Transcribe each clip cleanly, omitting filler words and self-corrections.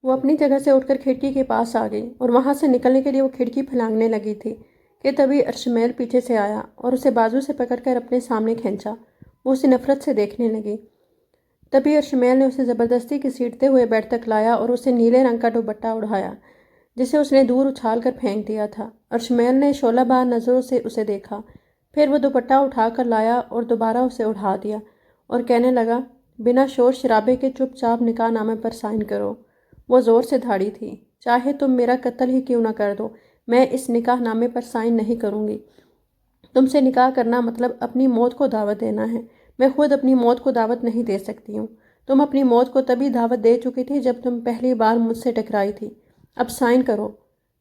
وہ اپنی جگہ سے اٹھ کر کھڑکی کے پاس آ گئی اور وہاں سے نکلنے کے لیے وہ کھڑکی پھلانگنے لگی تھی کہ تبھی ارشمیل پیچھے سے آیا اور اسے بازو سے پکڑ کر اپنے سامنے کھینچا۔ وہ اسے نفرت سے دیکھنے لگی۔ تبھی ارشمیل نے اسے زبردستی گھسیٹتے ہوئے بیڈ تک لایا اور اسے نیلے رنگ کا دوپٹہ اڑایا جسے اس نے دور اچھال کر پھینک دیا تھا۔ ارشمیل نے شعلہ بار نظروں سے اسے دیکھا، پھر وہ دوپٹہ اٹھا کر لایا اور دوبارہ اسے اڑا دیا اور کہنے لگا، بنا شور شرابے کے چپ چاپ نکاح نامے پر سائن کرو۔ وہ زور سے دھاڑی تھی، چاہے تم میرا قتل ہی کیوں نہ کر دو، میں اس نکاح نامے پر سائن نہیں کروں گی۔ تم سے نکاح کرنا مطلب اپنی موت کو دعوت دینا ہے۔ میں خود اپنی موت کو دعوت نہیں دے سکتی ہوں۔ تم اپنی موت کو تبھی دعوت دے چکی تھی جب تم پہلی بار مجھ سے ٹکرائی تھی۔ اب سائن کرو۔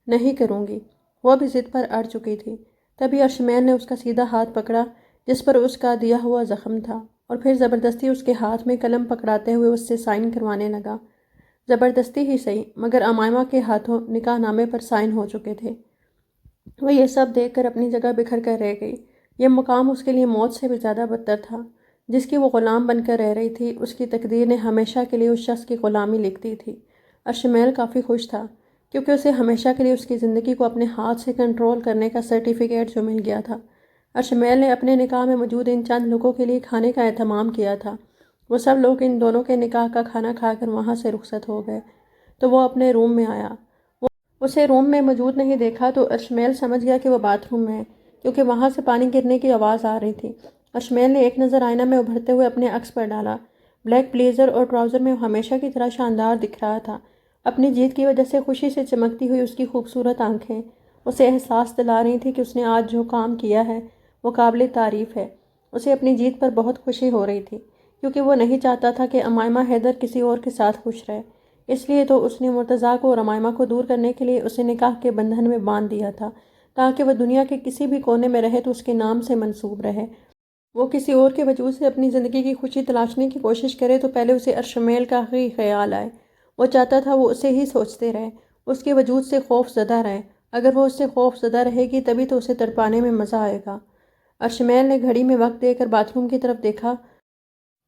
نہیں کروں گی۔ وہ بھی ضد پر اڑ چکی تھی۔ تبھی ارشمیل نے اس کا سیدھا ہاتھ پکڑا جس پر اس کا دیا ہوا زخم تھا اور پھر زبردستی اس کے ہاتھ میں قلم پکڑاتے ہوئے اس سے سائن کروانے لگا۔ زبردستی ہی صحیح، مگر امائمہ کے ہاتھوں نکاح نامے پر سائن ہو چکے تھے۔ وہ یہ سب دیکھ کر اپنی جگہ بکھر کر رہ گئی۔ یہ مقام اس کے لیے موت سے بھی زیادہ بدتر تھا۔ جس کی وہ غلام بن کر رہ رہی تھی، اس کی تقدیر نے ہمیشہ کے لیے اس شخص کی غلامی لکھ دی تھی۔ ارشمیل کافی خوش تھا کیونکہ اسے ہمیشہ کے لیے اس کی زندگی کو اپنے ہاتھ سے کنٹرول کرنے کا سرٹیفکیٹ جو مل گیا تھا۔ ارشمیل نے اپنے نکاح میں موجود ان چند لوگوں کے لیے کھانے کا اہتمام کیا تھا۔ وہ سب لوگ ان دونوں کے نکاح کا کھانا کھا کر وہاں سے رخصت ہو گئے تو وہ اپنے روم میں آیا۔ اسے روم میں موجود نہیں دیکھا تو ارشمیل سمجھ گیا کہ وہ باتھ روم میں ہے کیونکہ وہاں سے پانی گرنے کی آواز آ رہی تھی۔ ارشمیل نے ایک نظر آئینہ میں ابھرتے ہوئے اپنے عکس پر ڈالا۔ بلیک بلیزر اور ٹراؤزر میں وہ ہمیشہ کی طرح شاندار دکھ رہا تھا۔ اپنی جیت کی وجہ سے خوشی سے چمکتی ہوئی اس کی خوبصورت آنکھیں اسے احساس دلا رہی تھی کہ اس نے آج جو کام کیا ہے وہ قابل تعریف ہے۔ اسے اپنی جیت پر بہت خوشی ہو رہی تھی کیونکہ وہ نہیں چاہتا تھا کہ امائمہ حیدر کسی اور کے ساتھ خوش رہے۔ اس لیے تو اس نے مرتضیٰ کو اور امائمہ کو دور کرنے کے لیے اسے نکاح کے بندھن میں باندھ دیا تھا تاکہ وہ دنیا کے کسی بھی کونے میں رہے تو اس کے نام سے منسوب رہے۔ وہ کسی اور کے وجود سے اپنی زندگی کی خوشی تلاشنے کی کوشش کرے تو پہلے اسے ارشمیل کا ہی خیال آئے۔ وہ چاہتا تھا وہ اسے ہی سوچتے رہے، اس کے وجود سے خوف زدہ رہے۔ اگر وہ اس سے خوف زدہ رہے گی تبھی تو اسے تڑپانے میں مزہ آئے گا۔ ارشمیل نے گھڑی میں وقت دے کر باتھ روم کی طرف دیکھا۔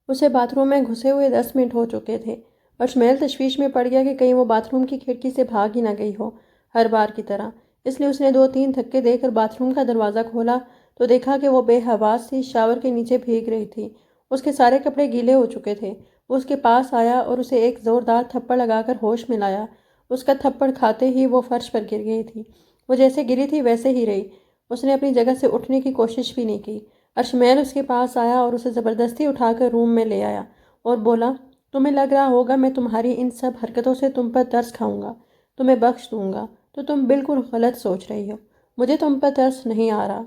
اسے باتھ روم میں گھسے ہوئے 10 منٹ ہو چکے تھے۔ ارشمیل تشویش میں پڑ گیا کہ کہیں وہ باتھ روم کی کھڑکی سے بھاگ ہی نہ گئی ہو ہر بار کی طرح۔ اس لیے اس نے 2-3 دھکے دے کر باتھ روم کا دروازہ کھولا تو دیکھا کہ وہ بے حواس سی شاور کے نیچے بھیگ رہی تھی۔ اس کے سارے کپڑے گیلے ہو چکے تھے۔ وہ اس کے پاس آیا اور اسے ایک زوردار تھپڑ لگا کر ہوش میں لایا۔ اس کا تھپڑ کھاتے ہی وہ فرش پر گر گئی تھی۔ وہ جیسے گری تھی ویسے ہی رہی۔ اس نے اپنی جگہ سے اٹھنے کی کوشش بھی نہیں کی۔ ارشمیل اس کے پاس آیا اور اسے زبردستی اٹھا کر روم میں لے آیا اور بولا، تمہیں لگ رہا ہوگا میں تمہاری ان سب حرکتوں سے تم پر ترس کھاؤں گا، تمہیں بخش دوں گا، تو تم بالکل غلط سوچ رہی ہو۔ مجھے تم پر ترس نہیں آ رہا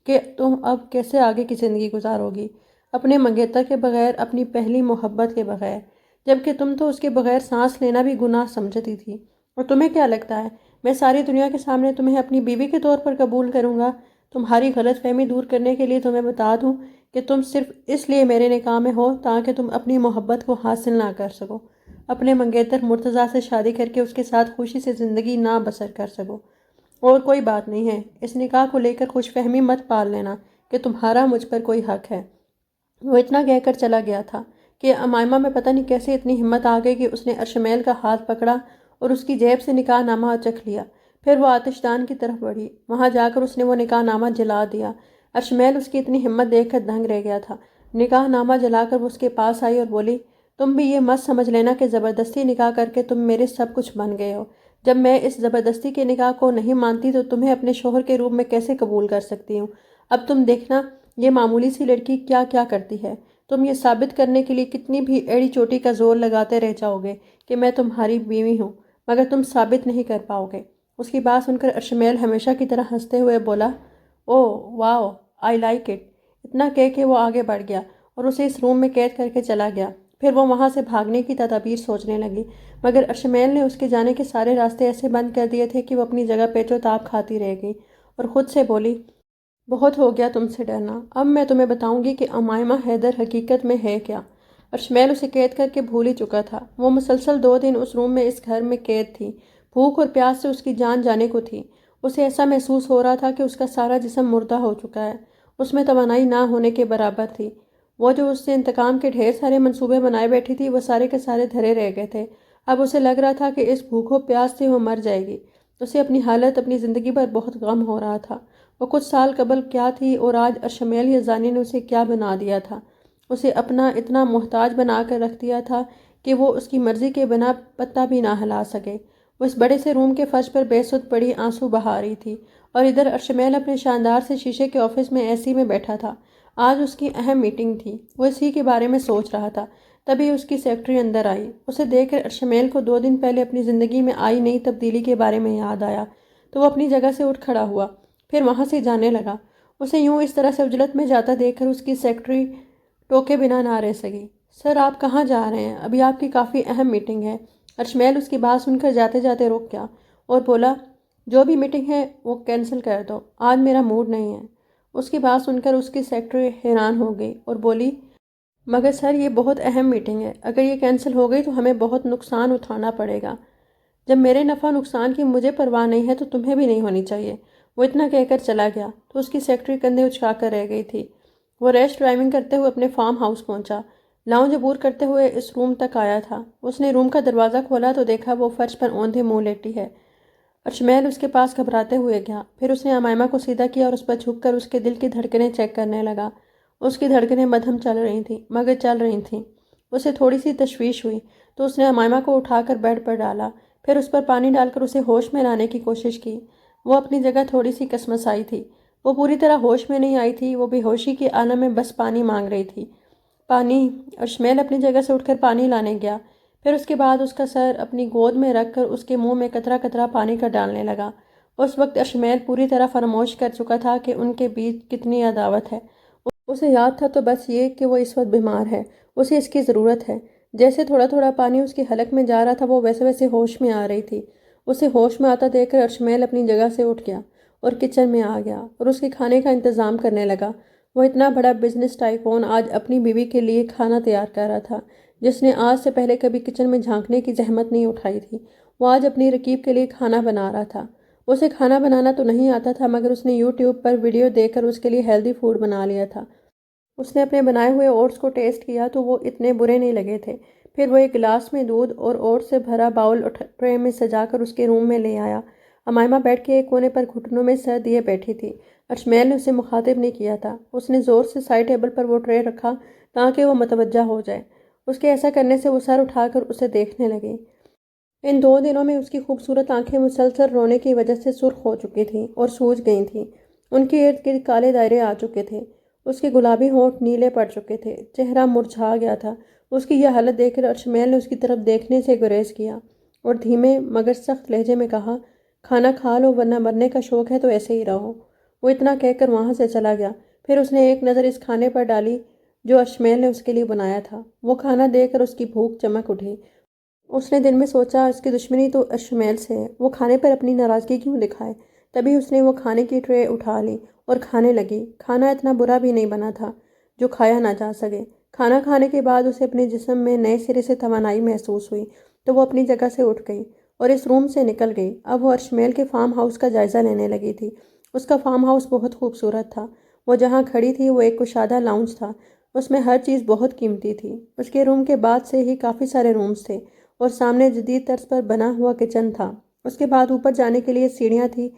کہ تم اب کیسے آگے کی زندگی گزارو گی، اپنے منگیتر کے بغیر، اپنی پہلی محبت کے بغیر، جبکہ تم تو اس کے بغیر سانس لینا بھی گناہ سمجھتی تھی۔ اور تمہیں کیا لگتا ہے میں ساری دنیا کے سامنے تمہیں اپنی بیوی کے طور پر قبول کروں گا؟ تمہاری غلط فہمی دور کرنے کے لیے تمہیں بتا دوں کہ تم صرف اس لیے میرے نکاح میں ہو تاکہ تم اپنی محبت کو حاصل نہ کر سکو، اپنے منگیتر مرتضیٰ سے شادی کر کے اس کے ساتھ خوشی سے زندگی نہ بسر کر سکو۔ اور کوئی بات نہیں ہے، اس نکاح کو لے کر خوش فہمی مت پال لینا کہ تمہارا مجھ پر کوئی حق ہے۔ وہ اتنا کہہ کر چلا گیا تھا کہ امائمہ میں پتہ نہیں کیسے اتنی ہمت آ گئی کہ اس نے ارشمیل کا ہاتھ پکڑا اور اس کی جیب سے نکاح نامہ چکھ لیا۔ پھر وہ آتش دان کی طرف بڑھی۔ وہاں جا کر اس نے وہ نکاح نامہ جلا دیا۔ ارشمیل اس کی اتنی ہمت دیکھ کر دنگ رہ گیا تھا۔ نکاح نامہ جلا کر وہ اس کے پاس آئی اور بولی، تم بھی یہ مت سمجھ لینا کہ زبردستی نکاح کر کے تم میرے سب کچھ بن گئے ہو۔ جب میں اس زبردستی کے نکاح کو نہیں مانتی تو تمہیں اپنے شوہر کے روپ میں کیسے قبول کر سکتی ہوں؟ اب تم دیکھنا یہ معمولی سی لڑکی کیا کیا کرتی ہے۔ تم یہ ثابت کرنے کے لیے کتنی بھی ایڑی چوٹی کا زور لگاتے رہ جاؤ گے کہ میں تمہاری بیوی ہوں، مگر تم ثابت نہیں کر پاؤ گے۔ اس کی بات سن کر ارشمیل ہمیشہ کی طرح ہنستے ہوئے بولا، او واو، آئی لائک اٹ۔ اتنا کہہ کے وہ آگے بڑھ گیا اور اسے اس روم میں قید کر کے چلا گیا۔ پھر وہ وہاں سے بھاگنے کی تدابیر سوچنے لگی، مگر ارشمیل نے اس کے جانے کے سارے راستے ایسے بند کر دیے تھے کہ وہ اپنی جگہ پیچ و تاب کھاتی رہ گئی اور خود سے بولی، بہت ہو گیا تم سے ڈرنا، اب میں تمہیں بتاؤں گی کہ امائمہ حیدر حقیقت میں ہے کیا۔ ارشمیل اسے قید کر کے بھول ہی چکا تھا۔ وہ مسلسل 2 دن اس روم میں اس گھر میں قید تھی۔ بھوک اور پیاس سے اس کی جان جانے کو تھی۔ اسے ایسا محسوس ہو رہا تھا کہ اس کا سارا جسم مردہ ہو چکا ہے، اس میں توانائی نہ ہونے کے برابر تھی۔ وہ جو اس سے انتقام کے ڈھیر سارے منصوبے بنائے بیٹھی تھی وہ سارے کے سارے دھرے رہ گئے تھے۔ اب اسے لگ رہا تھا کہ اس بھوک و پیاس سے وہ مر جائے گی۔ اسے اپنی حالت، اپنی زندگی پر بہت غم ہو رہا تھا۔ وہ کچھ سال قبل کیا تھی اور آج ارشمیل یزدانی نے اسے کیا بنا دیا تھا۔ اسے اپنا اتنا محتاج بنا کر رکھ دیا تھا کہ وہ اس کی مرضی کے بنا پتہ بھی نہ ہلا سکے۔ وہ اس بڑے سے روم کے فرش پر بے سود پڑی آنسو بہا رہی تھی اور ادھر ارشمیل اپنے شاندار سے شیشے کے آفس میں اے سی میں بیٹھا تھا۔ آج اس کی اہم میٹنگ تھی۔ وہ اسی کے بارے میں سوچ رہا تھا۔ تبھی اس کی سیکرٹری اندر آئی۔ اسے دیکھ کر ارشمیل کو 2 دن پہلے اپنی زندگی میں آئی نئی تبدیلی کے بارے میں یاد آیا تو وہ اپنی جگہ سے اٹھ کھڑا ہوا، پھر وہاں سے جانے لگا۔ اسے یوں اس طرح سے عجلت میں جاتا دیکھ کر اس کی سیکرٹری ٹوکے بنا نہ رہ سکی۔ سر، آپ کہاں جا رہے ہیں؟ ابھی آپ کی کافی اہم میٹنگ ہے۔ ارشمیل اس کی بات سن کر جاتے جاتے رک گیا اور بولا، جو بھی میٹنگ ہے وہ کینسل کر دو، آج میرا موڈ نہیں ہے۔ اس کی بات سن کر اس کی سیکرٹری حیران ہو گئی اور بولی، مگر سر یہ بہت اہم میٹنگ ہے، اگر یہ کینسل ہو گئی تو ہمیں بہت نقصان اٹھانا پڑے گا۔ جب میرے نفع نقصان کی مجھے پرواہ نہیں ہے تو تمہیں بھی نہیں ہونی چاہیے۔ وہ اتنا کہہ کر چلا گیا تو اس کی سیکرٹری کندھے اچکا کر رہ گئی تھی۔ وہ ریش ڈرائیونگ کرتے ہوئے اپنے فارم ہاؤس پہنچا، لاؤنج عبور کرتے ہوئے اس روم تک آیا تھا۔ اس نے روم کا دروازہ کھولا تو دیکھا وہ فرش پر اوندھے منہ لیٹی ہے۔ ارشمیل اس کے پاس گھبراتے ہوئے گیا، پھر اس نے امائمہ کو سیدھا کیا اور اس پر جھک کر اس کے دل کی دھڑکنیں چیک کرنے لگا۔ اس کی دھڑکنیں مدھم چل رہی تھیں، مگر چل رہی تھیں۔ اسے تھوڑی سی تشویش ہوئی تو اس نے امائمہ کو اٹھا کر بیڈ پر ڈالا، پھر اس پر پانی ڈال کر اسے ہوش میں لانے کی کوشش کی۔ وہ اپنی جگہ تھوڑی سی کسمسائی تھی۔ وہ پوری طرح ہوش میں نہیں آئی تھی، وہ بے ہوشی کے عالم میں بس پانی مانگ رہی تھی۔ پانی! ارشمیل اپنی جگہ سے اٹھ کر پانی لانے گیا، پھر اس کے بعد اس کا سر اپنی گود میں رکھ کر اس کے منہ میں قطرہ قطرہ پانی کا ڈالنے لگا۔ اس وقت ارشمیل پوری طرح فراموش کر چکا تھا کہ ان کے بیچ کتنی عداوت ہے۔ اسے یاد تھا تو بس یہ کہ وہ اس وقت بیمار ہے، اسے اس کی ضرورت ہے۔ جیسے تھوڑا تھوڑا پانی اس کی حلق میں جا رہا تھا وہ ویسے ویسے ہوش میں آ رہی تھی۔ اسے ہوش میں آتا دیکھ کر ارشمیل اپنی جگہ سے اٹھ گیا اور کچن میں آ گیا اور اس کے کھانے کا انتظام کرنے لگا۔ وہ اتنا بڑا بزنس ٹائکون آج اپنی بیوی کے لیے کھانا تیار کر رہا تھا، جس نے آج سے پہلے کبھی کچن میں جھانکنے کی زحمت نہیں اٹھائی تھی۔ وہ آج اپنی رقیب کے لیے کھانا بنا رہا تھا۔ اسے کھانا بنانا تو نہیں آتا تھا، مگر اس نے یوٹیوب پر ویڈیو دیکھ کر اس کے لیے ہیلدی فوڈ بنا لیا تھا۔ اس نے اپنے بنائے ہوئے اوٹس کو ٹیسٹ کیا تو وہ اتنے برے نہیں لگے تھے۔ پھر وہ ایک گلاس میں دودھ اور اوٹس سے بھرا باؤل ٹرے میں سجا کر اس کے روم میں لے آیا۔ امائمہ بیٹھ کے ایک کونے پر گھٹنوں میں سر دیے بیٹھی تھی۔ ارشمیل نے اسے مخاطب نہیں کیا تھا۔ اس نے زور سے سائڈ ٹیبل پر وہ ٹرے رکھا تاکہ وہ متوجہ ہو جائے۔ اس کے ایسا کرنے سے وہ سر اٹھا کر اسے دیکھنے لگی۔ ان 2 دنوں میں اس کی خوبصورت آنکھیں مسلسل رونے کی وجہ سے سرخ ہو چکی تھیں اور سوج گئی تھیں۔ ان کے ارد گرد کالے دائرے آ چکے تھے، اس کے گلابی ہونٹ نیلے پڑ چکے تھے، چہرہ مرجھا گیا تھا۔ اس کی یہ حالت دیکھ کر ارشمیل نے اس کی طرف دیکھنے سے گریز کیا اور دھیمے مگر سخت لہجے میں کہا، کھانا کھا لو ورنہ مرنے کا شوق ہے تو ایسے ہی رہو۔ وہ اتنا کہہ کر وہاں سے چلا گیا۔ پھر اس نے ایک نظر اس کھانے پر ڈالی جو ارشمیل نے اس کے لیے بنایا تھا۔ وہ کھانا دیکھ کر اس کی بھوک چمک اٹھی۔ اس نے دل میں سوچا، اس کی دشمنی تو ارشمیل سے ہے، وہ کھانے پر اپنی ناراضگی کیوں دکھائے۔ تبھی اس نے وہ کھانے کی ٹرے اٹھا لی اور کھانے لگی۔ کھانا اتنا برا بھی نہیں بنا تھا جو کھایا نہ جا سکے۔ کھانا کھانے کے بعد اسے اپنے جسم میں نئے سرے سے توانائی محسوس ہوئی تو وہ اپنی جگہ سے اٹھ گئی اور اس روم سے نکل گئی۔ اب وہ ارشمیل کے فارم ہاؤس کا جائزہ لینے لگی تھی۔ اس کا فارم ہاؤس بہت خوبصورت تھا۔ وہ جہاں کھڑی تھی وہ ایک کشادہ لاؤنج تھا۔ اس میں ہر چیز بہت قیمتی تھی۔ اس کے روم کے بعد سے ہی کافی سارے رومز تھے اور سامنے جدید طرز پر بنا ہوا کچن تھا۔ اس کے بعد اوپر جانے کے لیے سیڑھیاں تھیں۔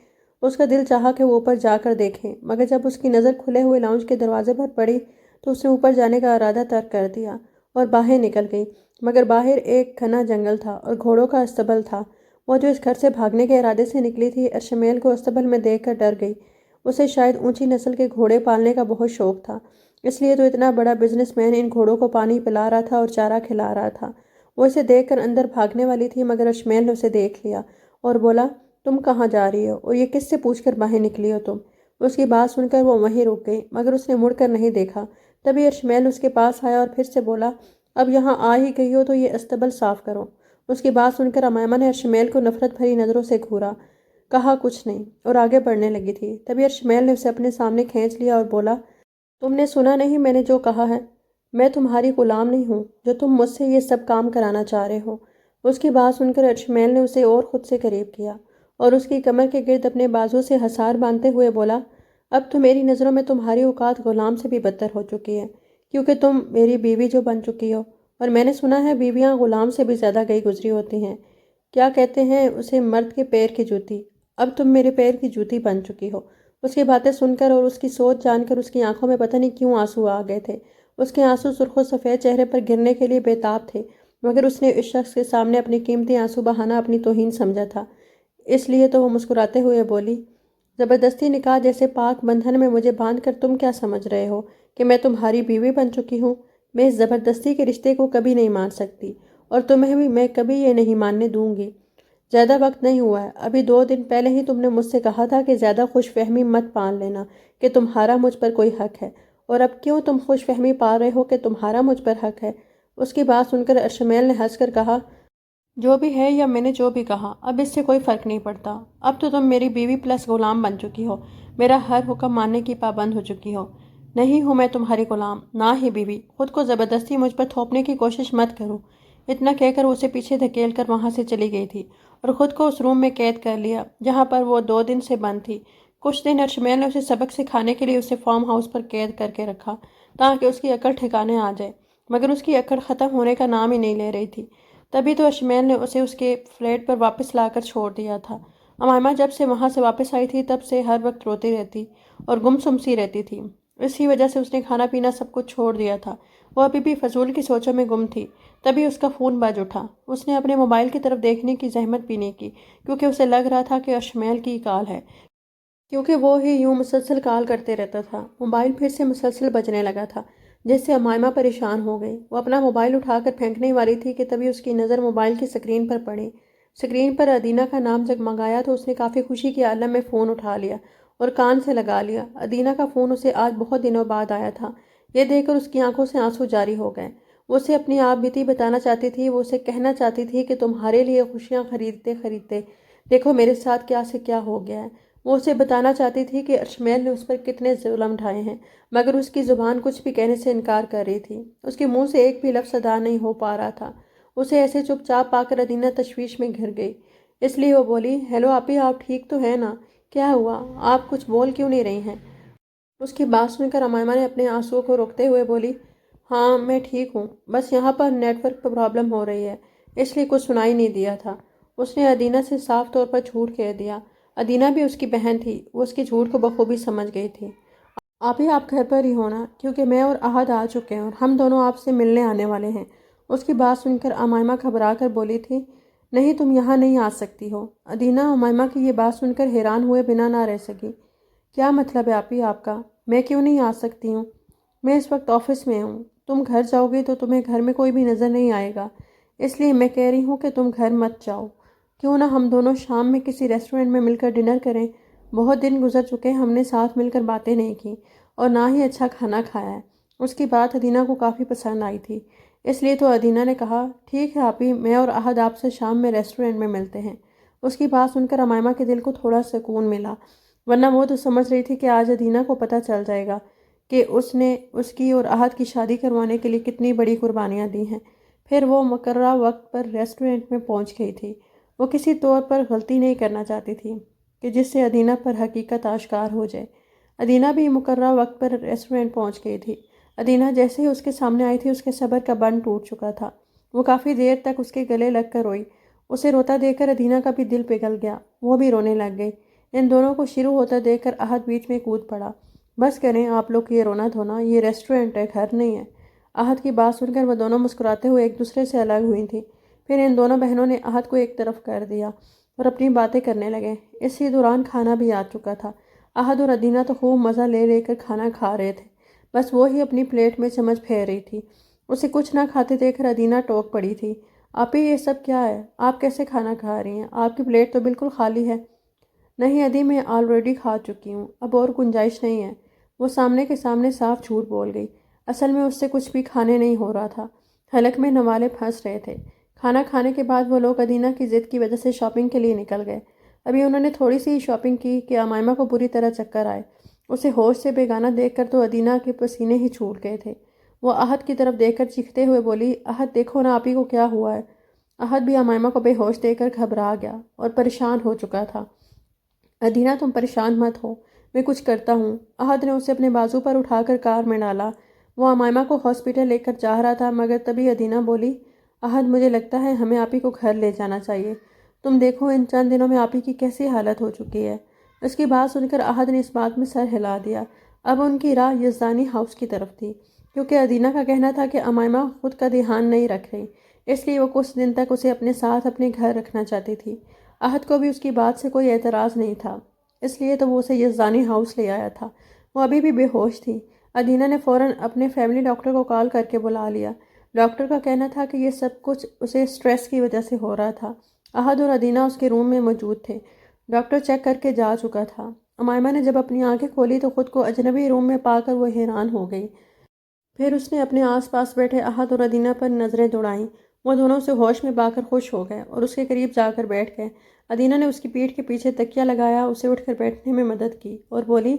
اس کا دل چاہا کہ وہ اوپر جا کر دیکھے، مگر جب اس کی نظر کھلے ہوئے لاؤنج کے دروازے پر پڑی تو اس نے اوپر جانے کا ارادہ ترک کر دیا اور باہر نکل گئی۔ مگر باہر ایک گھنا جنگل تھا اور گھوڑوں کا استبل تھا۔ وہ جو اس گھر سے بھاگنے کے ارادے سے نکلی تھی، ارشمیل کو استبل میں دیکھ کر ڈر گئی۔ اسے شاید اونچی نسل کے گھوڑے پالنے کا بہت شوق تھا، اس لیے تو اتنا بڑا بزنس مین ان گھوڑوں کو پانی پلا رہا تھا اور چارہ کھلا رہا تھا۔ وہ اسے دیکھ کر اندر بھاگنے والی تھی، مگر ارشمیل نے اسے دیکھ لیا اور بولا، تم کہاں جا رہی ہو اور یہ کس سے پوچھ کر باہر نکلی ہو تم؟ اس کی بات سن کر وہ وہیں رک گئی، مگر اس نے مڑ کر نہیں دیکھا۔ تبھی ارشمیل اس کے پاس آیا اور پھر سے بولا، اب یہاں آ ہی گئی ہو تو یہ استبل صاف کرو۔ اس کی بات سن کر امائمہ نے ارشمیل کو نفرت بھری نظروں سے گھورا، کہا کچھ نہیں اور آگے بڑھنے لگی تھی۔ تبھی ارشمیل نے اسے اپنے سامنے کھینچ لیا اور بولا، تم نے سنا نہیں میں نے جو کہا ہے؟ میں تمہاری غلام نہیں ہوں جو تم مجھ سے یہ سب کام کرانا چاہ رہے ہو۔ اس کی بات سن کر ارشمیل نے اسے اور خود سے قریب کیا اور اس کی کمر کے گرد اپنے بازو سے حصار باندھتے ہوئے بولا، اب تو میری نظروں میں تمہاری اوقات غلام سے بھی بدتر ہو چکی ہے، کیونکہ تم میری بیوی جو بن چکی ہو اور میں نے سنا ہے بیویاں غلام سے بھی زیادہ گئی گزری ہوتی ہیں۔ کیا کہتے ہیں اسے، مرد کے پیر کی جوتی۔ اب تم میرے پیر کی جوتی بن چکی ہو۔ اس کی باتیں سن کر اور اس کی سوچ جان کر اس کی آنکھوں میں پتہ نہیں کیوں آنسو آ گئے تھے۔ اس کے آنسو سرخ و سفید چہرے پر گرنے کے لیے بےتاب تھے، مگر اس نے اس شخص کے سامنے اپنی قیمتی آنسو بہانا اپنی توہین سمجھا تھا۔ اس لیے تو وہ مسکراتے ہوئے بولی، زبردستی نکاح جیسے پاک بندھن میں مجھے باندھ کر تم کیا سمجھ رہے ہو کہ میں تمہاری بیوی بن چکی ہوں؟ میں اس زبردستی کے رشتے کو کبھی نہیں مان سکتی، اور تمہیں بھی میں کبھی یہ نہیں ماننے دوں گی۔ زیادہ وقت نہیں ہوا ہے، ابھی 2 دن پہلے ہی تم نے مجھ سے کہا تھا کہ زیادہ خوش فہمی مت پال لینا کہ تمہارا مجھ پر کوئی حق ہے، اور اب کیوں تم خوش فہمی پال رہے ہو کہ تمہارا مجھ پر حق ہے؟ اس کی بات سن کر ارشمیل نے ہنس کر کہا، جو بھی ہے یا میں نے جو بھی کہا، اب اس سے کوئی فرق نہیں پڑتا۔ اب تو تم میری بیوی پلس غلام بن چکی ہو، میرا ہر حکم ماننے کی پابند ہو چکی ہو۔ نہیں ہوں میں تمہاری غلام، نہ ہی بیوی۔ خود کو زبردستی مجھ پر تھوپنے کی کوشش مت کرو۔ اتنا کہہ کر اسے پیچھے دھکیل کر وہاں سے چلی گئی تھی اور خود کو اس روم میں قید کر لیا جہاں پر وہ 2 دن سے بند تھی۔ کچھ دن ارشمیل نے اسے سبق سکھانے کے لیے اسے فارم ہاؤس پر قید کر کے رکھا تاکہ اس کی عقل ٹھکانے آ جائے، مگر اس کی عقل ختم ہونے کا نام ہی نہیں لے رہی تھی۔ تبھی تو ارشمیل نے اسے اس کے فلیٹ پر واپس لا کر چھوڑ دیا تھا۔ امائمہ جب سے وہاں سے واپس آئی تھی تب سے ہر وقت روتی رہتی اور گمسم سی رہتی تھی۔ اسی وجہ سے اس نے کھانا پینا سب کچھ چھوڑ دیا تھا۔ وہ ابھی بھی فضول کی سوچوں میں گم تھی۔ تبھی اس کا فون بج اٹھا۔ اس نے اپنے موبائل کی طرف دیکھنے کی زحمت بھی نہیں کی کیونکہ اسے لگ رہا تھا کہ ارشمیل کی کال ہے، کیونکہ وہ ہی یوں مسلسل کال کرتے رہتا تھا۔ موبائل پھر سے مسلسل بجنے لگا تھا جس سے امائمہ پریشان ہو گئی۔ وہ اپنا موبائل اٹھا کر پھینکنے والی تھی کہ تبھی اس کی نظر موبائل کی سکرین پر پڑی۔ سکرین پر ادینہ کا نام جگمگایا تو اس نے کافی خوشی کے عالم میں فون اٹھا لیا اور کان سے لگا لیا۔ ادینہ کا فون اسے آج بہت دنوں بعد آیا تھا۔ یہ دیکھ کر اس کی آنکھوں سے آنسو جاری ہو گئے۔ وہ اسے اپنی آپ بیتی بتانا چاہتی تھی، وہ اسے کہنا چاہتی تھی کہ تمہارے لیے خوشیاں خریدتے خریدتے دیکھو میرے ساتھ کیا سے کیا ہو گیا ہے۔ وہ اسے بتانا چاہتی تھی کہ ارشمیل نے اس پر کتنے ظلم ڈھائے ہیں، مگر اس کی زبان کچھ بھی کہنے سے انکار کر رہی تھی۔ اس کے منہ سے ایک بھی لفظ ادا نہیں ہو پا رہا تھا۔ اسے ایسے چپ چاپ پا کر ادینہ تشویش میں گھر گئی، اس لیے وہ بولی، ہیلو آپی، آپ ٹھیک تو ہیں نا؟ کیا ہوا؟ آپ کچھ بول کیوں نہیں رہی ہیں؟ اس کی بات سن کر امائمہ نے اپنے آنسوؤں کو روکتے ہوئے بولی، ہاں میں ٹھیک ہوں، بس یہاں پر نیٹ ورک پر پرابلم ہو رہی ہے، اس لیے کچھ سنائی نہیں دیا تھا۔ اس نے ادینہ سے صاف طور پر جھوٹ کہہ دیا۔ ادینہ بھی اس کی بہن تھی، وہ اس کی جھوٹ کو بخوبی سمجھ گئی تھی۔ آپ ہی آپ گھر پر ہی ہونا، کیونکہ میں اور احد آ چکے ہیں اور ہم دونوں آپ سے ملنے آنے والے ہیں۔ اس کی بات سن کر امائمہ گھبرا کر بولی تھی، نہیں تم یہاں نہیں آ سکتی ہو۔ ادینہ امائمہ کی یہ بات سن کر حیران ہوئے بنا نہ رہ سکی۔ کیا مطلب ہے آپی آپ کا؟ میں کیوں نہیں آ سکتی ہوں؟ میں اس وقت آفس میں ہوں، تم گھر جاؤ گی تو تمہیں گھر میں کوئی بھی نظر نہیں آئے گا، اس لیے میں کہہ رہی ہوں کہ تم گھر مت جاؤ۔ کیوں نہ ہم دونوں شام میں کسی ریسٹورنٹ میں مل کر ڈنر کریں؟ بہت دن گزر چکے، ہم نے ساتھ مل کر باتیں نہیں کی اور نہ ہی اچھا کھانا کھایا ہے۔ اس کی بات ادینہ کو کافی پسند آئی تھی، اس لیے تو ادینہ نے کہا، ٹھیک ہے آپی، میں اور احد آپ سے شام میں ریسٹورنٹ میں ملتے ہیں۔ اس کی بات سن کر امائمہ کے دل کو تھوڑا سکون ملا، ورنہ وہ تو سمجھ رہی تھی کہ آج ادینہ کو پتہ چل جائے گا کہ اس نے اس کی اور احد کی شادی کروانے کے لیے کتنی بڑی قربانیاں دی ہیں۔ پھر وہ مقررہ وقت پر ریسٹورنٹ میں پہنچ گئی تھی۔ وہ کسی طور پر غلطی نہیں کرنا چاہتی تھی کہ جس سے ادینہ پر حقیقت آشکار ہو جائے۔ ادینہ بھی مقررہ وقت پر ریسٹورنٹ پہنچ گئی تھی۔ ادینہ جیسے ہی اس کے سامنے آئی تھی اس کے صبر کا بند ٹوٹ چکا تھا۔ وہ کافی دیر تک اس کے گلے لگ کر روئی۔ اسے روتا دیکھ کر ادینہ کا بھی دل پگھل گیا، وہ بھی رونے لگ گئی۔ ان دونوں کو شروع ہوتا دیکھ کر احد بیچ میں کود پڑا، بس کریں آپ لوگ یہ رونا دھونا، یہ ریسٹورنٹ ہے، گھر نہیں ہے۔ احد کی بات سن کر وہ دونوں مسکراتے ہوئے ایک دوسرے سے الگ ہوئی تھیں۔ پھر ان دونوں بہنوں نے احد کو ایک طرف کر دیا اور اپنی باتیں کرنے لگے۔ اسی دوران کھانا بھی آ چکا تھا۔ احد اور ادینہ تو خوب مزہ لے لے کر کھانا کھا رہے تھے، بس وہ ہی اپنی پلیٹ میں چمچ پھیر رہی تھی۔ اسے کچھ نہ کھاتے دیکھ کر ادینہ ٹوک پڑی تھی، آپی یہ سب کیا ہے؟ آپ کیسے کھانا کھا رہی ہیں؟ آپ کی پلیٹ تو بالکل خالی ہے۔ نہیں ادی، میں آلریڈی کھا چکی ہوں، اب اور گنجائش نہیں ہے۔ وہ سامنے کے سامنے صاف جھوٹ بول گئی۔ اصل میں اس سے کچھ بھی کھانے نہیں ہو رہا تھا، حلق میں نوالے پھنس رہے تھے۔ کھانا کھانے کے بعد وہ لوگ ادینہ کی ضد کی وجہ سے شاپنگ کے لیے نکل گئے۔ ابھی انہوں نے تھوڑی سی شاپنگ کی کہ امائمہ کو بری طرح چکر آئے۔ اسے ہوش سے بیگانہ دیکھ کر تو ادینہ کے پسینے ہی چھوٹ گئے تھے۔ وہ احد کی طرف دیکھ کر چیختے ہوئے بولی، احد دیکھو نا آپی کو کیا ہوا ہے۔ احد بھی امائمہ کو بے ہوش دیکھ کر گھبرا گیا اور پریشان ہو چکا تھا۔ ادینہ تم پریشان مت ہو، میں کچھ کرتا ہوں۔ احد نے اسے اپنے بازو پر اٹھا کر کار میں ڈالا۔ وہ امائمہ کو ہاسپٹل لے کر جا رہا تھا مگر تبھی ادینہ بولی، احد مجھے لگتا ہے ہمیں آپی کو گھر لے جانا چاہیے، تم دیکھو ان چند دنوں میں آپی کی کیسی حالت ہو چکی ہے۔ اس کی بات سن کر احد نے اس بات میں سر ہلا دیا۔ اب ان کی راہ یزدانی ہاؤس کی طرف تھی، کیونکہ ادینہ کا کہنا تھا کہ امائمہ خود کا دھیان نہیں رکھ رہی، اس لیے وہ کچھ دن تک اسے اپنے ساتھ اپنے گھر رکھنا چاہتی تھی۔ احد کو بھی اس کی بات سے کوئی اعتراض نہیں تھا، اس لیے تو وہ اسے یزدانی ہاؤس لے آیا تھا۔ وہ ابھی بھی بے ہوش تھی۔ ادینہ نے فوراً اپنے فیملی ڈاکٹر کو کال کر کے بلا لیا۔ ڈاکٹر کا کہنا تھا کہ یہ سب کچھ اسے سٹریس کی وجہ سے ہو رہا تھا۔ احد اور ادینہ اس کے روم میں موجود تھے۔ ڈاکٹر چیک کر کے جا چکا تھا۔ امائمہ نے جب اپنی آنکھیں کھولی تو خود کو اجنبی روم میں پا کر وہ حیران ہو گئی۔ پھر اس نے اپنے آس پاس بیٹھے احد اور ادینہ پر نظریں دوڑائیں۔ وہ دونوں سے ہوش میں پا کر خوش ہو گئے اور اس کے قریب جا کر بیٹھ گئے۔ ادینہ نے اس کی پیٹھ کے پیچھے تکیہ لگایا، اسے اٹھ کر بیٹھنے میں مدد کی اور بولی،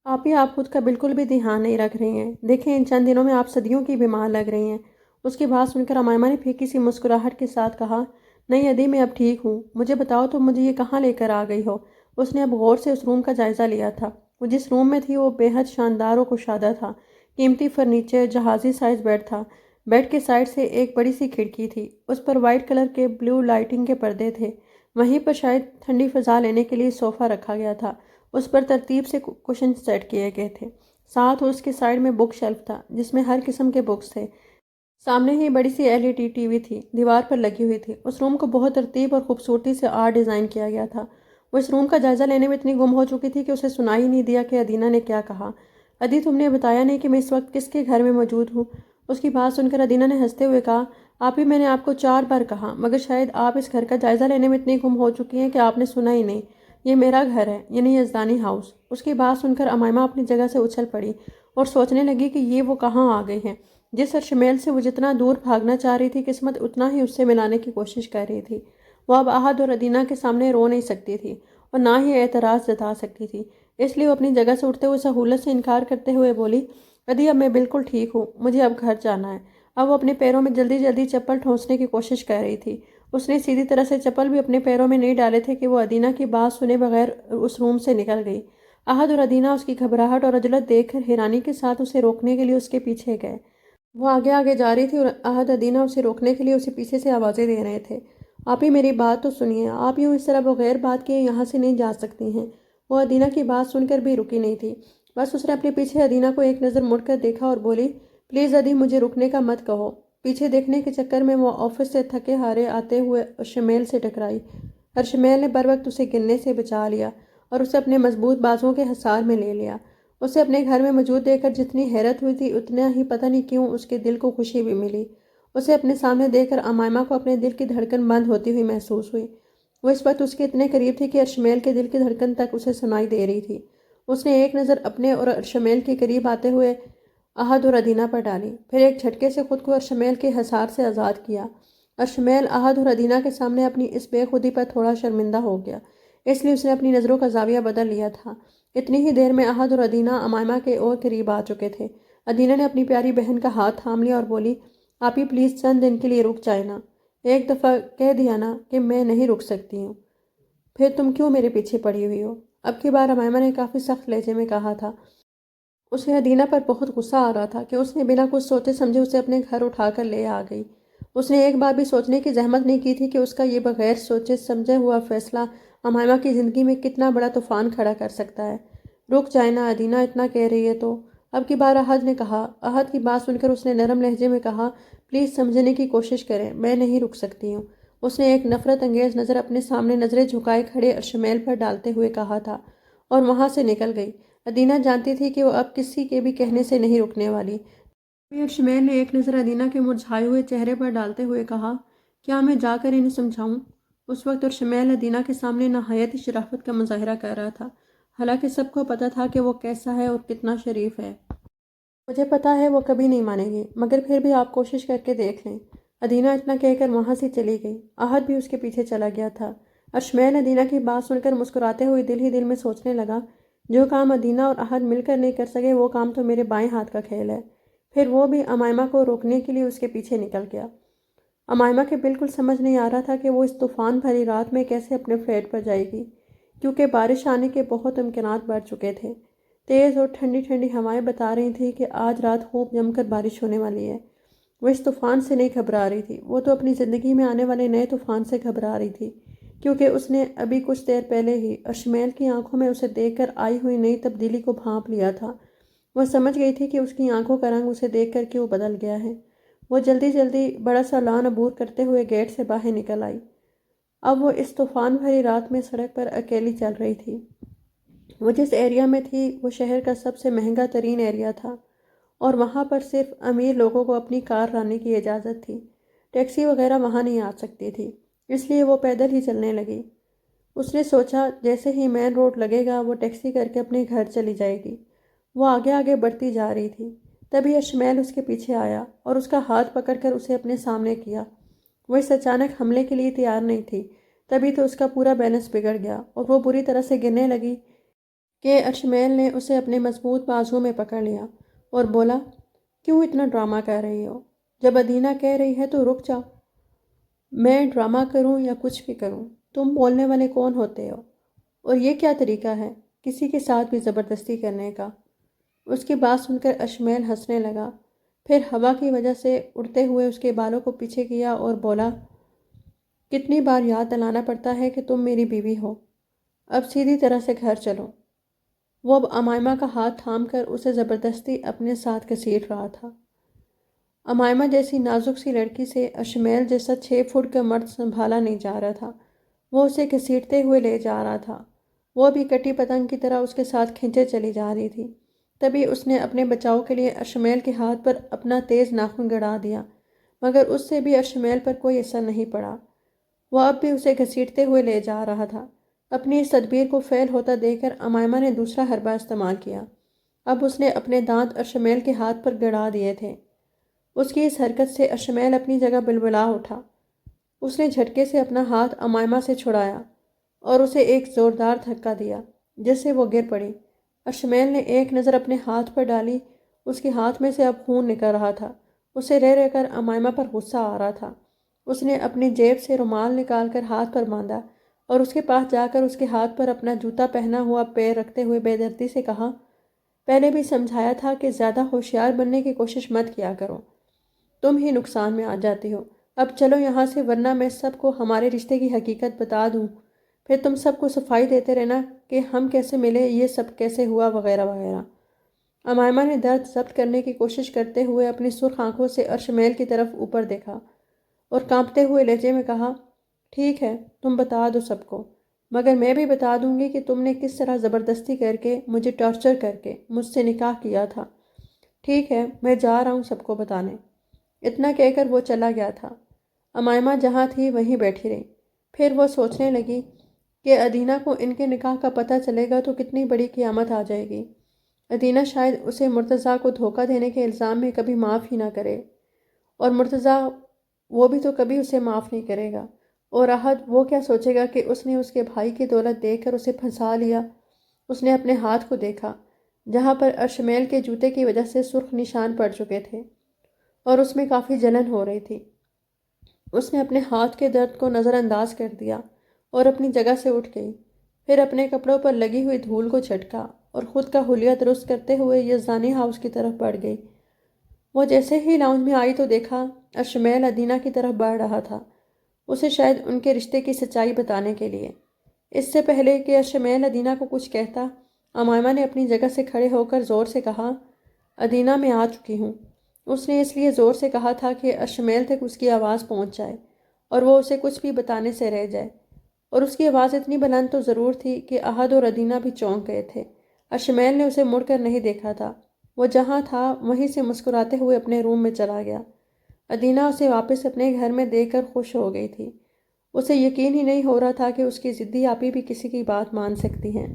آپی آپ خود کا بالکل بھی دھیان نہیں رکھ رہی ہیں، دیکھیں ان چند دنوں میں آپ صدیوں کی بیمار لگ رہی ہیں۔ اس کی بات سن کر امائمہ نے پھیکی سی مسکراہٹ کے ساتھ کہا، نہیں ادی میں اب ٹھیک ہوں، مجھے بتاؤ تم مجھے یہ کہاں لے کر آ گئی ہو۔ اس نے اب غور سے اس روم کا جائزہ لیا تھا۔ وہ جس روم میں تھی وہ بے حد شاندار و کشادہ تھا۔ قیمتی فرنیچر، جہازی سائز بیڈ تھا۔ بیڈ کے سائڈ سے ایک بڑی سی کھڑکی تھی، اس پر وائٹ کلر کے بلیو لائٹنگ کے پردے تھے۔ وہیں پر شاید ٹھنڈی فضا لینے کے لیے صوفہ رکھا گیا تھا، اس پر ترتیب سے کشن سیٹ کیے گئے تھے۔ ساتھ اس کے سائڈ میں بک شیلف تھا جس میں ہر قسم کے بکس تھے۔ سامنے ہی بڑی سی LED ٹی وی تھی، دیوار پر لگی ہوئی تھی۔ اس روم کو بہت ترتیب اور خوبصورتی سے آرٹ ڈیزائن کیا گیا تھا۔ وہ اس روم کا جائزہ لینے میں اتنی گم ہو چکی تھی کہ اسے سنا ہی نہیں دیا کہ ادینہ نے کیا کہا۔ ادی تم نے بتایا نہیں کہ میں اس وقت کس کے گھر میں موجود ہوں؟ اس کی بات سن کر ادینہ نے ہنستے ہوئے کہا، آپی میں نے آپ کو 4 بار کہا مگر شاید آپ اس گھر کا جائزہ لینے میں اتنی گم ہو چکی ہیں کہ آپ نے سنا ہی نہیں۔ یہ میرا گھر ہے، یعنی یزدانی ہاؤس۔ اس کی بات سن کر امائمہ اپنی جگہ سے اچھل پڑی اور سوچنے لگی کہ یہ وہ کہاں آ گئی ہیں۔ جس ارشمیل سے وہ جتنا دور بھاگنا چاہ رہی تھی قسمت اتنا ہی اس سے ملانے کی کوشش کر رہی تھی۔ وہ اب احد اور ادینہ کے سامنے رو نہیں سکتی تھی اور نہ ہی اعتراض جتا سکتی تھی، اس لیے وہ اپنی جگہ سے اٹھتے ہوئے سہولت سے انکار کرتے ہوئے بولی، ادی اب میں بالکل ٹھیک ہوں، مجھے اب گھر جانا ہے۔ اب وہ اپنے پیروں میں جلدی جلدی چپل ٹھونسنے کی کوشش کر رہی تھی۔ اس نے سیدھی طرح سے چپل بھی اپنے پیروں میں نہیں ڈالے تھے کہ وہ ادینہ کی بات سنے بغیر اس روم سے نکل گئی۔ احد اور ادینہ اس کی گھبراہٹ اور عجلت دیکھ کر حیرانی کے ساتھ اسے روکنے کے لیے اس کے پیچھے گئے۔ وہ آگے آگے جا رہی تھی اور احد ادینہ اسے روکنے کے لیے اسے پیچھے سے آوازیں دے رہے تھے، آپی میری بات تو سنیے، آپ یوں اس طرح بغیر بات کیے یہاں سے نہیں جا سکتی ہیں۔ وہ ادینہ کی بات سن کر بھی رکی نہیں تھی، بس اس نے اپنے پیچھے ادینہ کو ایک نظر مڑ کر دیکھا اور بولی، پلیز ادی مجھے رکنے کا مت کہو۔ پیچھے دیکھنے کے چکر میں وہ آفس سے تھکے ہارے آتے ہوئے ارشمیل سے ٹکرائی۔ ارشمیل نے بر وقت اسے گرنے سے بچا لیا اور اسے اپنے مضبوط بازوؤں کے حصار میں لے لیا۔ اسے اپنے گھر میں موجود دیکھ کر جتنی حیرت ہوئی تھی اتنا ہی پتہ نہیں کیوں اس کے دل کو خوشی بھی ملی۔ اسے اپنے سامنے دیکھ کر امائمہ کو اپنے دل کی دھڑکن بند ہوتی ہوئی محسوس ہوئی۔ وہ اس وقت اس کے اتنے قریب تھی کہ ارشمیل کے دل کی دھڑکن تک اسے سنائی دے رہی تھی۔ اس نے ایک نظر اپنے اور ارشمیل کے قریب آتے ہوئے احد اور ادینہ پر ڈالی، پھر ایک جھٹکے سے خود کو ارشمیل کے حصار سے آزاد کیا۔ ارشمیل احد اور ادینہ کے سامنے اپنی اس بے خودی پر تھوڑا شرمندہ ہو گیا، اس لیے اس نے اپنی نظروں کا زاویہ بدل لیا تھا۔ اتنی ہی دیر میں احد اور ادینہ امائمہ کے اور قریب آ چکے تھے۔ ادینہ نے اپنی پیاری بہن کا ہاتھ تھام لیا اور بولی، آپی پلیز چند دن کے لیے رک جائے نا، ایک دفعہ کہہ دیا نا کہ میں نہیں رک سکتی ہوں، پھر تم کیوں میرے پیچھے پڑی ہوئی ہو؟ اب کی بار امائمہ نے کافی سخت لہجے میں کہا تھا۔ اسے ادینہ پر بہت غصہ آ رہا تھا کہ اس نے بنا کچھ سوچے سمجھے اسے اپنے گھر اٹھا کر لے آ گئی۔ اس نے ایک بار بھی سوچنے کی زحمت نہیں کی تھی کہ اس کا یہ بغیر سوچے سمجھے ہوا فیصلہ امائمہ کی زندگی میں کتنا بڑا طوفان کھڑا کر سکتا ہے۔ رک جائے نا ادینہ، اتنا کہہ رہی ہے تو۔ اب کی بار احد نے کہا۔ احد کی بات سن کر اس نے نرم لہجے میں کہا، پلیز سمجھنے کی کوشش کریں، میں نہیں رک سکتی ہوں۔ اس نے ایک نفرت انگیز نظر اپنے سامنے نظریں جھکائے کھڑے ارشمیل پر ڈالتے ہوئے کہا تھا اور وہاں سے نکل گئی۔ ادینہ جانتی تھی کہ وہ اب کسی کے بھی کہنے سے نہیں رکنے والی۔ ارشمیل نے ایک نظر ادینہ کے مرجھائے ہوئے چہرے پر ڈالتے ہوئے کہا، کیا میں جا کر انہیں سمجھاؤں؟ اس وقت ارشمیل ادینہ کے سامنے نہایت ہی شرافت کا مظاہرہ کر رہا تھا، حالانکہ سب کو پتہ تھا کہ وہ کیسا ہے اور کتنا شریف ہے۔ مجھے پتہ ہے وہ کبھی نہیں مانے گی، مگر پھر بھی آپ کوشش کر کے دیکھ لیں۔ ادینہ اتنا کہہ کر وہاں سے چلی گئی۔ احد بھی اس کے پیچھے چلا گیا تھا۔ ارشمیل ادینہ کی بات سن کر مسکراتے ہوئے دل ہی دل میں سوچنے لگا، جو کام ادینہ اور احد مل کر نہیں کر سکے وہ کام تو میرے بائیں ہاتھ کا کھیل ہے۔ پھر وہ بھی امائمہ کو روکنے کے لیے اس کے پیچھے نکل گیا۔ امائمہ کے بالکل سمجھ نہیں آ رہا تھا کہ وہ اس طوفان بھری رات میں کیسے اپنے فلیٹ پر جائے گی، کیونکہ بارش آنے کے بہت امکانات بڑھ چکے تھے۔ تیز اور ٹھنڈی ٹھنڈی ہوائیں بتا رہی تھیں کہ آج رات خوب جم کر بارش ہونے والی ہے۔ وہ اس طوفان سے نہیں گھبرا رہی تھی، وہ تو اپنی زندگی میں آنے والے نئے طوفان سے گھبرا رہی تھی، کیونکہ اس نے ابھی کچھ دیر پہلے ہی اشمیل کی آنکھوں میں اسے دیکھ کر آئی ہوئی نئی تبدیلی کو بھانپ لیا تھا۔ وہ سمجھ گئی تھی کہ اس کی آنکھوں کا رنگ اسے دیکھ کر کیوں بدل گیا ہے۔ وہ جلدی جلدی بڑا سا لان عبور کرتے ہوئے گیٹ سے باہر نکل آئی۔ اب وہ اس طوفان بھری رات میں سڑک پر اکیلی چل رہی تھی۔ وہ جس ایریا میں تھی وہ شہر کا سب سے مہنگا ترین ایریا تھا، اور وہاں پر صرف امیر لوگوں کو اپنی کار لانے کی اجازت تھی۔ ٹیکسی وغیرہ وہاں نہیں آ سکتی تھی، اس لیے وہ پیدل ہی چلنے لگی۔ اس نے سوچا جیسے ہی مین روڈ لگے گا وہ ٹیکسی کر کے اپنے گھر چلی جائے گی۔ وہ آگے آگے بڑھتی جا رہی تھی، تبھی اشمیل اس کے پیچھے آیا اور اس کا ہاتھ پکڑ کر اسے اپنے سامنے کیا۔ وہ اس اچانک حملے کے لیے تیار نہیں تھی، تبھی تو اس کا پورا بیلنس بگڑ گیا اور وہ بری طرح سے گرنے لگی کہ اشمیل نے اسے اپنے مضبوط بازو میں پکڑ لیا اور بولا، کیوں اتنا ڈرامہ کر رہی ہو؟ جب ادینہ کہہ رہی ہے تو رک جاؤ۔ میں ڈرامہ کروں یا کچھ بھی کروں، تم بولنے والے کون ہوتے ہو؟ اور یہ کیا طریقہ ہے کسی کے ساتھ بھی زبردستی کرنے کا؟ اس کی بات سن کر اشمیل ہنسنے لگا، پھر ہوا کی وجہ سے اڑتے ہوئے اس کے بالوں کو پیچھے کیا اور بولا، کتنی بار یاد دلانا پڑتا ہے کہ تم میری بیوی ہو، اب سیدھی طرح سے گھر چلو۔ وہ اب امائمہ کا ہاتھ تھام کر اسے زبردستی اپنے ساتھ گھسیٹ رہا تھا۔ امائمہ جیسی نازک سی لڑکی سے اشمیل جیسا 6 فٹ کا مرد سنبھالا نہیں جا رہا تھا۔ وہ اسے گھسیٹتے ہوئے لے جا رہا تھا۔ وہ بھی کٹی پتنگ کی طرح اس کے ساتھ کھنچے چلی جا رہی تھی۔ تبھی اس نے اپنے بچاؤ کے لیے اشمیل کے ہاتھ پر اپنا تیز ناخن گڑا دیا، مگر اس سے بھی اشمیل پر کوئی اثر نہیں پڑا۔ وہ اب بھی اسے گھسیٹتے ہوئے لے جا رہا تھا۔ اپنی اس تدبیر کو فیل ہوتا دیکھ کر امائمہ نے دوسرا حربہ استعمال کیا۔ اب اس نے اپنے دانت اشمیل کے ہاتھ پر گڑا دیے تھے۔ اس کی اس حرکت سے اشمیل اپنی جگہ بلبلا اٹھا۔ اس نے جھٹکے سے اپنا ہاتھ امائمہ سے چھڑایا اور اسے ایک زوردار دھکا دیا، جس سے وہ گر پڑی۔ اشمیل نے ایک نظر اپنے ہاتھ پر ڈالی، اس کے ہاتھ میں سے اب خون نکل رہا تھا۔ اسے رہ رہ کر امائمہ پر غصہ آ رہا تھا۔ اس نے اپنی جیب سے رومال نکال کر ہاتھ پر باندھا اور اس کے پاس جا کر اس کے ہاتھ پر اپنا جوتا پہنا ہوا پیر رکھتے ہوئے بے دردی سے کہا، پہلے بھی سمجھایا تھا کہ زیادہ ہوشیار بننے کی کوشش مت کیا کرو، تم ہی نقصان میں آ جاتی ہو۔ اب چلو یہاں سے، ورنہ میں سب کو ہمارے رشتے کی حقیقت بتا دوں، پھر تم سب کو صفائی دیتے رہنا کہ ہم کیسے ملے، یہ سب کیسے ہوا، وغیرہ وغیرہ۔ امائمہ نے درد ضبط کرنے کی کوشش کرتے ہوئے اپنی سرخ آنکھوں سے اشمیل کی طرف اوپر دیکھا اور کانپتے ہوئے لہجے میں کہا، ٹھیک ہے تم بتا دو سب کو، مگر میں بھی بتا دوں گی کہ تم نے کس طرح زبردستی کر کے، مجھے ٹارچر کر کے مجھ سے نکاح کیا تھا۔ ٹھیک ہے میں جا رہا ہوں سب کو بتانے۔ اتنا کہہ کر وہ چلا گیا تھا۔ امائمہ جہاں تھی وہیں بیٹھی رہی۔ پھر وہ سوچنے لگی کہ ادینہ کو ان کے نکاح کا پتہ چلے گا تو کتنی بڑی قیامت آ جائے گی۔ ادینہ شاید اسے مرتضیٰ کو دھوکہ دینے کے الزام میں کبھی معاف ہی نہ کرے، اور مرتضیٰ وہ بھی تو کبھی اسے معاف نہیں کرے گا۔ اور احد وہ کیا سوچے گا کہ اس نے اس کے بھائی کی دولت دیکھ کر اسے پھنسا لیا۔ اس نے اپنے ہاتھ کو دیکھا جہاں پر اشمیل کے جوتے کی وجہ سے سرخ نشان پڑ چکے تھے اور اس میں کافی جلن ہو رہی تھی۔ اس نے اپنے ہاتھ کے درد کو نظر انداز کر دیا اور اپنی جگہ سے اٹھ گئی، پھر اپنے کپڑوں پر لگی ہوئی دھول کو جھٹکا اور خود کا حلیہ درست کرتے ہوئے یزدانی ہاؤس کی طرف بڑھ گئی۔ وہ جیسے ہی لاؤنج میں آئی تو دیکھا اشمیل ادینہ کی طرف بڑھ رہا تھا، اسے شاید ان کے رشتے کی سچائی بتانے کے لیے۔ اس سے پہلے کہ اشمیل ادینہ کو کچھ کہتا، امائمہ نے اپنی جگہ سے کھڑے ہو کر زور سے کہا، ادینہ میں آ چکی ہوں۔ اس نے اس لیے زور سے کہا تھا کہ اشمیل تک اس کی آواز پہنچ جائے اور وہ اسے کچھ بھی بتانے سے رہ جائے، اور اس کی آواز اتنی بلند تو ضرور تھی کہ احد اور ادینہ بھی چونک گئے تھے۔ اشمیل نے اسے مڑ کر نہیں دیکھا تھا، وہ جہاں تھا وہیں سے مسکراتے ہوئے اپنے روم میں چلا گیا۔ ادینہ اسے واپس اپنے گھر میں دیکھ کر خوش ہو گئی تھی۔ اسے یقین ہی نہیں ہو رہا تھا کہ اس کی ضدی آپی بھی کسی کی بات مان سکتی ہیں۔